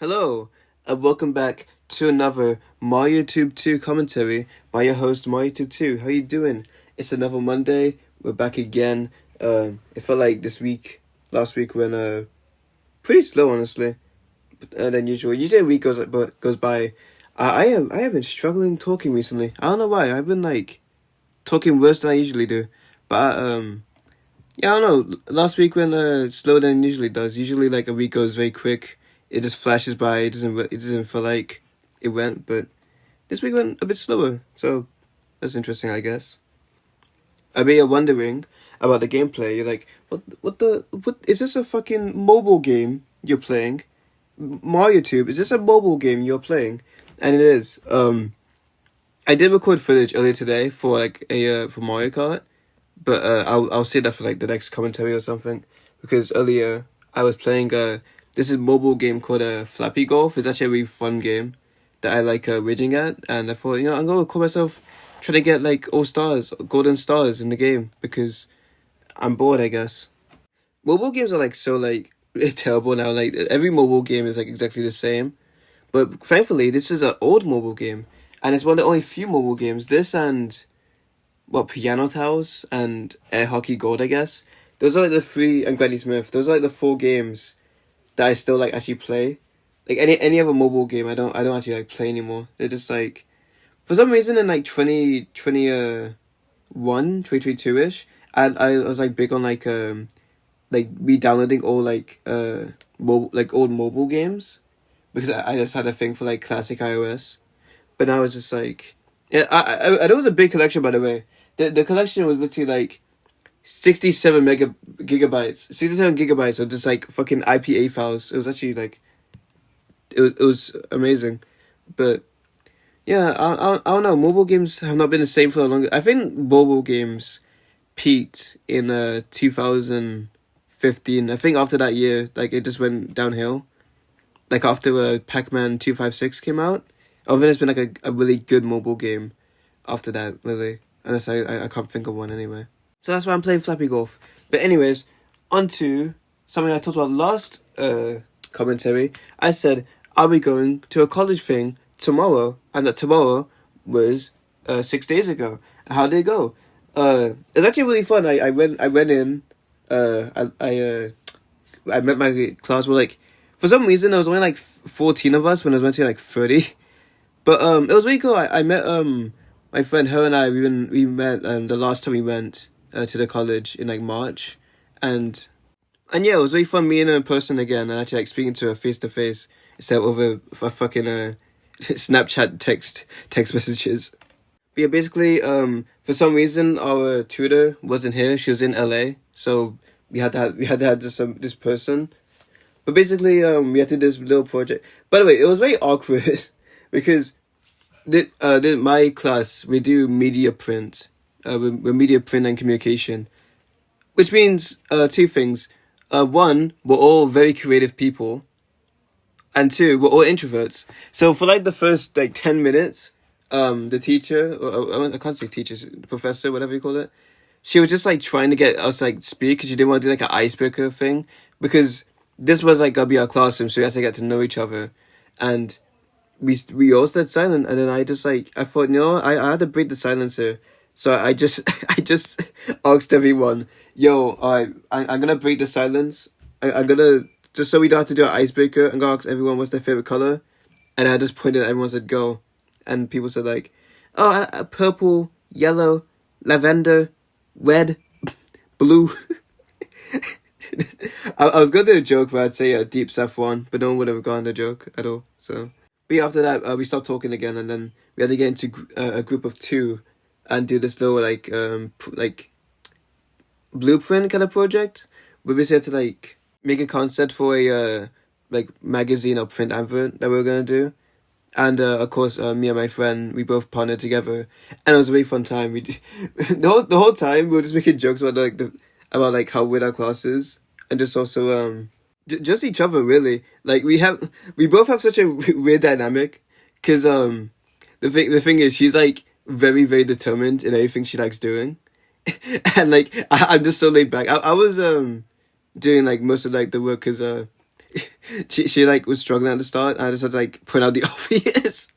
Hello, and welcome back to another Mario Tube 2 commentary by your host Mario Tube 2. How you doing? It's another Monday. We're back again. It felt like last week went pretty slow, honestly, than usual. Usually a week goes by. I have been struggling talking recently. I don't know why. I've been like talking worse than I usually do. But yeah, I don't know. Last week went slower than it usually does. Usually like a week goes very quick. It just flashes by. It doesn't feel like it went, but this week went a bit slower. So that's interesting, I guess. I bet you're wondering about the gameplay. You're like, what is this a fucking mobile game you're playing? Mario Tube, is this a mobile game you're playing? And it is. I did record footage earlier today for like a for Mario Kart, but I'll say that for like the next commentary or something, because earlier I was playing this is mobile game called Flappy Golf. It's actually a really fun game that I like rigging at, and I thought, I'm gonna record myself trying to get like all stars, golden stars in the game, because I'm bored, I guess. Mobile games are like so like terrible now. Like every mobile game is like exactly the same. But thankfully, this is an old mobile game, and it's one of the only few mobile games. This and Piano Towers and Air Hockey Gold, I guess. Those are like the three, and Granny Smith. Those are like the four games that I still like actually play. Like any other mobile game, I don't actually like play anymore. They're just like, for some reason in like 2022 ish, I was like big on like re-downloading all old mobile games, because I just had a thing for like classic iOS. But now it's just like, yeah, I there was a big collection, by the way. The collection was literally like 67 gigabytes of just like fucking IPA files. It was actually like, it was amazing. But yeah, I don't know. Mobile games have not been the same for a long. I think mobile games peaked in 2015. I think after that year, like it just went downhill. Like after Pac-Man 256 came out, I think it's been like a really good mobile game after that, really. Unless I can't think of one anyway. So that's why I'm playing Flappy Golf. But anyways, on to something I talked about last commentary. I said I'll be going to a college thing tomorrow, and that tomorrow was 6 days ago. How did it go? It's actually really fun. I went in. I met my class. We're like, for some reason there was only like 14 of us when I was meant to be like 30. But it was really cool. I met my friend, her and I. We met the last time we went to the college in like March, and yeah, it was really fun meeting her in person again and actually like speaking to her face to face instead of over a fucking Snapchat text messages. But yeah, basically for some reason our tutor wasn't here. She was in LA, so we had to have this person. But basically we had to do this little project. By the way, it was very awkward because my class, we do media print. We're media print and communication, which means two things. One, we're all very creative people, and two, we're all introverts. So for like the first like 10 minutes, the teacher, or I can't say teacher, the professor, whatever you call it, she was just like trying to get us like speak, because she didn't want to do like an icebreaker thing, because this was like gonna be our classroom, so we had to get to know each other, and we all stayed silent, and then I thought, I had to break the silence here. So I just I just asked everyone, yo, alright, I'm gonna break the silence. I'm gonna, just so we don't have to do an icebreaker, I'm gonna ask everyone what's their favorite color, and I just pointed at everyone, said go, and people said like, oh, purple, yellow, lavender, red, blue. I was going to do a joke where I'd say a deep saffron, but no one would have gotten the joke at all. So, but yeah, after that, we stopped talking again, and then we had to get into a group of two and do this little like blueprint kind of project. We basically had to like make a concept for a like magazine or print advert that we were gonna do. And of course, me and my friend, we both partnered together, and it was a really fun time. The whole time we were just making jokes about like how weird our class is, and just also just each other, really. Like we both have such a weird dynamic, because the thing is, she's like very very determined in everything she likes doing, and like I'm just so laid back. I was doing like most of like the work, because she like was struggling at the start, and I just had to like point out the obvious.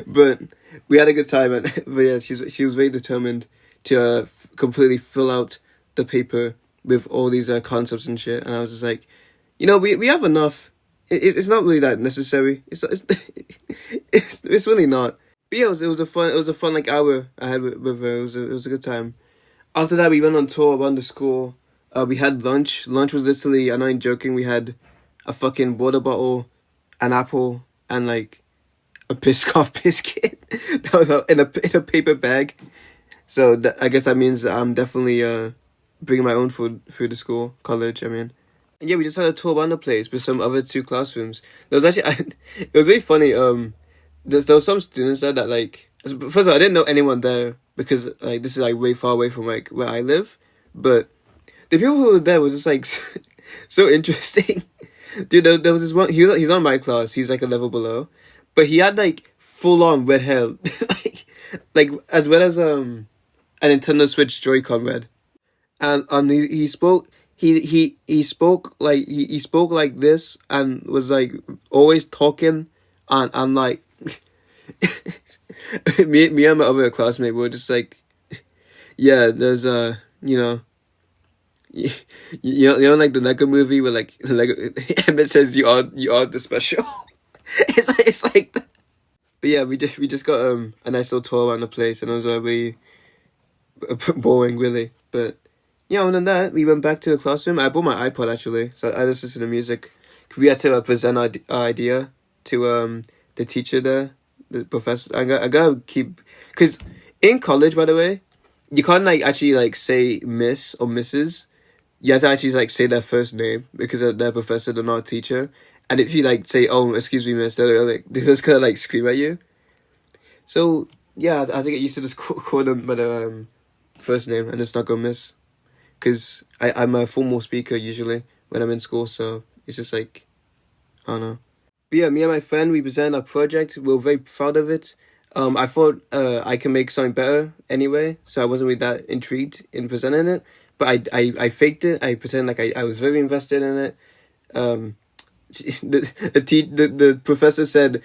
But we had a good time, and but yeah, she was very determined to completely fill out the paper with all these concepts and shit, and I was just like, we have enough. It's not really that necessary. It's really not. But yeah, it was a fun like hour I had with her. It was a good time. After that, we went on tour around the school. We had lunch. Lunch was literally, I'm not even joking. We had a fucking water bottle, an apple, and like a Biscoff biscuit that was in a paper bag. So I guess that means that I'm definitely bringing my own food through the school, college. I mean, and yeah, we just had a tour around the place with some other two classrooms. There was actually it was really funny. There was some students there that like first of all I didn't know anyone there because like this is like way far away from like where I live, but the people who were there was just like so interesting. Dude, there was this one. He's on my class. He's like a level below, but he had like full on red hair, like as well as a Nintendo Switch Joy-Con red, and he spoke. He spoke like he spoke like this and was like always talking and like me and my other classmate were just like, yeah, there's you, like the Lego movie where like Lego Emmett says you are the special. It's like that. But yeah, we just got a nice little tour around the place, and it was really boring really. But yeah, other than that, we went back to the classroom. I brought my iPod actually, so I just listened to music. We had to present our idea to the teacher there, the professor. I gotta keep, because in college, by the way, you can't like actually like say Miss or Mrs. You have to actually like say their first name because they're a professor, they're not a teacher. And if you like say, "Oh, excuse me, miss," they're just gonna like scream at you. So yeah, I think I used to just call them by their first name and just not go miss, because I'm a formal speaker usually when I'm in school, so it's just like, I don't know. But yeah, me and my friend, we presented our project. We were very proud of it. I thought I can make something better anyway, so I wasn't really that intrigued in presenting it. But I faked it. I pretended like I was very invested in it. Um, the professor said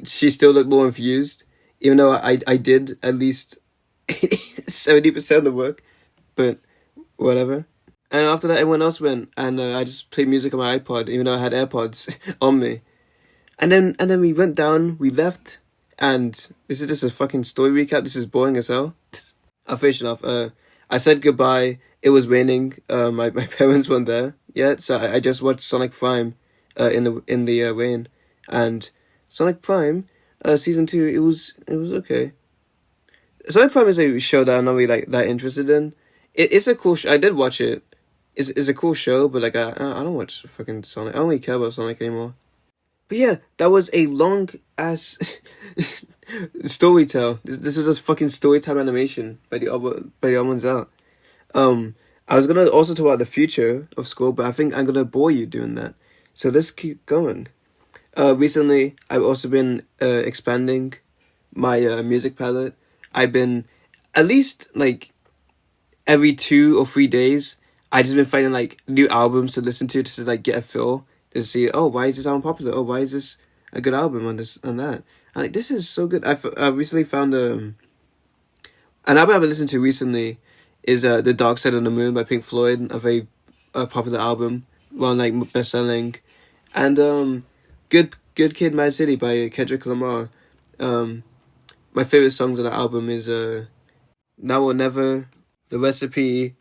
she still looked more confused, even though I did at least 70% of the work. But whatever. And after that, everyone else went, and I just played music on my iPod, even though I had AirPods on me. And then we went down, we left, and this is just a fucking story recap. This is boring as hell. I'll finish it off. I said goodbye. It was raining. My parents weren't there yet, so I just watched Sonic Prime, in the rain, and Sonic Prime, season 2. It was okay. Sonic Prime is a show that I'm not really like that interested in. It's a cool I did watch it. It's a cool show, but like I don't watch fucking Sonic. I don't really care about Sonic anymore. But yeah, that was a long ass storytell. This was a fucking Storytime animation by the ones out. I was gonna also talk about the future of school, but I think I'm gonna bore you doing that. So let's keep going. Recently I've also been expanding my music palette. I've been at least like every 2 or 3 days. I just been finding like new albums to listen to just to like get a feel to see, oh, why is this album popular? Oh, why is this a good album on this and that? And like, this is so good. I recently found an album I've been listening to recently is The Dark Side of the Moon by Pink Floyd, a very popular album, well, like best selling, and Good Kid, Mad City by Kendrick Lamar. My favorite songs on the album is Now or Never, The Recipe,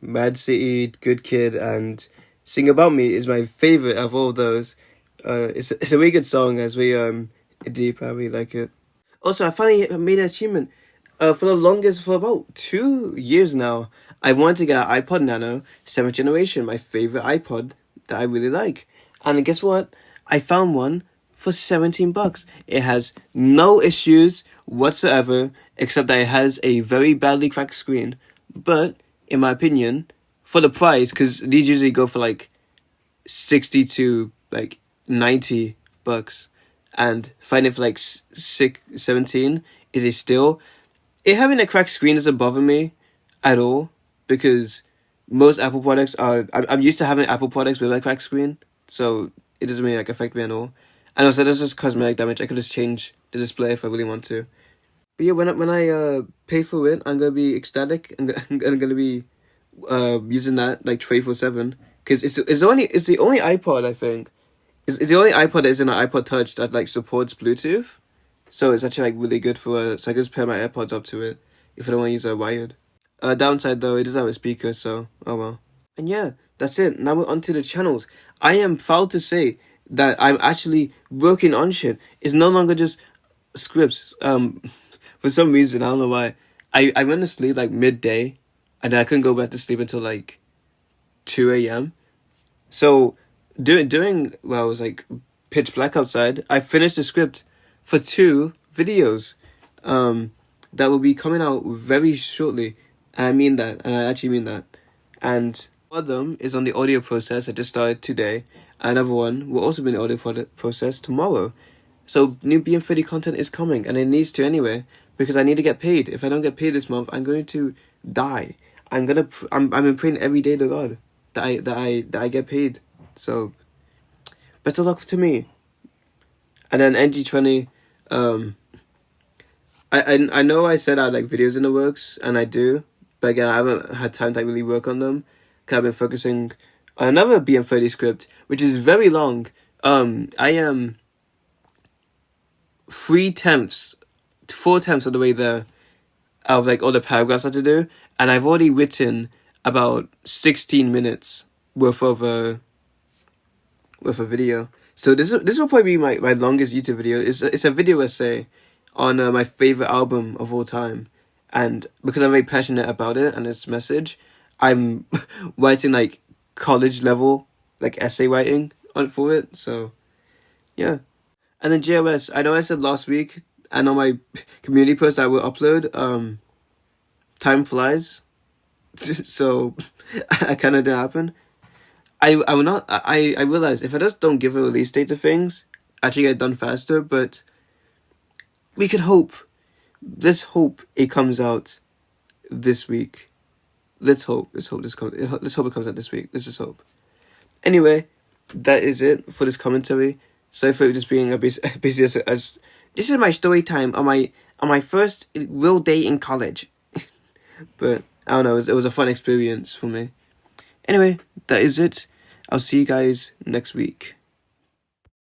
Mad City, Good Kid, and Sing About Me is my favorite of all those. It's a really good song, as we deep. I really like it. Also, I finally made an achievement. For about 2 years now, I wanted to get an iPod Nano 7th generation, my favorite iPod that I really like. And guess what? I found one for $17. It has no issues whatsoever, except that it has a very badly cracked screen. But in my opinion, for the price, because these usually go for like 60 to like $90, and finding it for like 17 is a steal. It having a cracked screen doesn't bother me at all, because most Apple products are. I'm used to having Apple products with a cracked screen, so it doesn't really like affect me at all. And also, there's just cosmetic damage. I could just change the display if I really want to. But yeah, when I pay for it, I'm gonna be ecstatic. I'm gonna be using that like 24/7 because it's the only iPod I think. It's the only iPod that is in an iPod Touch that like supports Bluetooth. So it's actually like really good for so I can just pair my AirPods up to it if I don't want to use a wired. Downside though, it does have a speaker, so oh well. And yeah, that's it. Now we're onto the channels. I am proud to say that I'm actually working on shit. It's no longer just scripts. For some reason, I don't know why. I went to sleep like midday, and I couldn't go back to sleep until like 2 a.m. So during well, it was like pitch black outside. I finished the script for 2 videos, that will be coming out very shortly. And I mean that, and I actually mean that. And one of them is on the audio process. I just started today. Another one will also be in the audio process tomorrow. So new BM30 content is coming, and it needs to anyway, because I need to get paid. If I don't get paid this month, I'm going to die. I'm praying every day to God that I get paid. So best of luck to me. And then NG20, I know I said I had like videos in the works, and I do, but again I haven't had time to like, really work on them. Cause I've been focusing on another BM30 script, which is very long. I am 4/10 of the way there out of like all the paragraphs I had to do, and I've already written about 16 minutes worth of a video. So this will probably be my longest YouTube video. It's a video essay on my favorite album of all time, and because I'm very passionate about it and its message, I'm writing like college level like essay writing on for it. So yeah. And then JOS, I know I said last week, and on my community post I will upload, time flies. So I kind of didn't happen. I will not, I realize if I just don't give a release date to things, I actually get done faster, but we can hope. Let's hope it comes out this week. Let's hope it comes out this week. Let's just hope. Anyway, that is it for this commentary. Sorry for it just being busy as this is my story time on my first real day in college. But I don't know, it was a fun experience for me. Anyway, that is it. I'll see you guys next week.